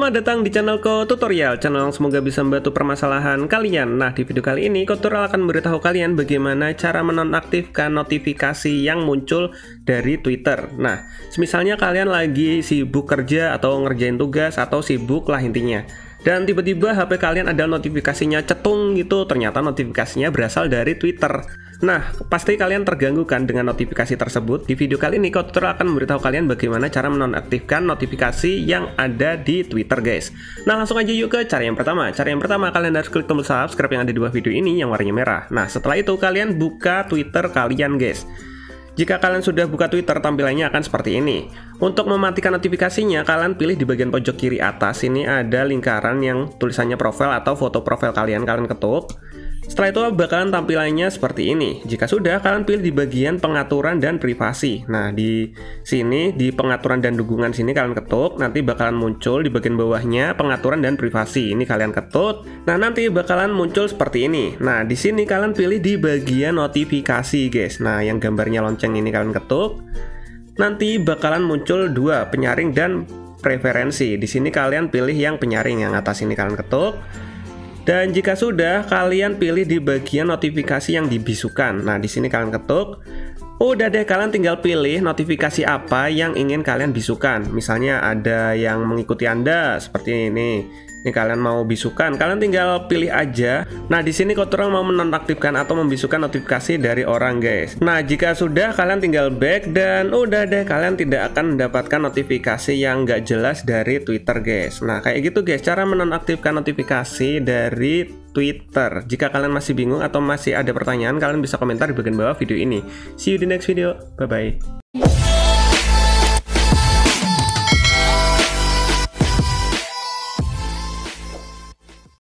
Selamat datang di channelku Tutorial, channel yang semoga bisa membantu permasalahan kalian. Nah, di video kali ini Tutorial akan memberitahu kalian bagaimana cara menonaktifkan notifikasi yang muncul dari Twitter. Nah, misalnya kalian lagi sibuk kerja atau ngerjain tugas atau sibuk lah intinya. Dan tiba-tiba HP kalian ada notifikasinya cetung gitu, ternyata notifikasinya berasal dari Twitter. Nah, pasti kalian terganggu kan dengan notifikasi tersebut. Di video kali ini, Tutorial akan memberitahu kalian bagaimana cara menonaktifkan notifikasi yang ada di Twitter, guys. Nah, langsung aja yuk ke cara yang pertama. Cara yang pertama, kalian harus klik tombol subscribe yang ada di bawah video ini yang warnanya merah. Nah, setelah itu kalian buka Twitter kalian, guys. Jika kalian sudah buka Twitter, tampilannya akan seperti ini. Untuk mematikan notifikasinya, kalian pilih di bagian pojok kiri atas. Ini ada lingkaran yang tulisannya profil atau foto profil kalian ketuk. Setelah itu bakalan tampilannya seperti ini. Jika sudah, kalian pilih di bagian pengaturan dan privasi. Nah, di sini di pengaturan dan dukungan sini kalian ketuk, nanti bakalan muncul di bagian bawahnya pengaturan dan privasi. Ini kalian ketuk. Nah, nanti bakalan muncul seperti ini. Nah, di sini kalian pilih di bagian notifikasi, guys. Nah, yang gambarnya lonceng ini kalian ketuk. Nanti bakalan muncul dua, penyaring dan preferensi. Di sini kalian pilih yang penyaring, yang atas ini kalian ketuk. Dan jika sudah, kalian pilih di bagian notifikasi yang dibisukan. Nah, di sini kalian ketuk. Udah deh, kalian tinggal pilih notifikasi apa yang ingin kalian bisukan. Misalnya ada yang mengikuti Anda seperti ini. Ini kalian mau bisukan, kalian tinggal pilih aja. Nah, di sini Tutorial mau menonaktifkan atau membisukan notifikasi dari orang, guys. Nah, jika sudah, kalian tinggal back dan udah deh, kalian tidak akan mendapatkan notifikasi yang nggak jelas dari Twitter, guys. Nah, kayak gitu, guys, cara menonaktifkan notifikasi dari Twitter. Jika kalian masih bingung atau masih ada pertanyaan, kalian bisa komentar di bagian bawah video ini. See you di next video. Bye bye.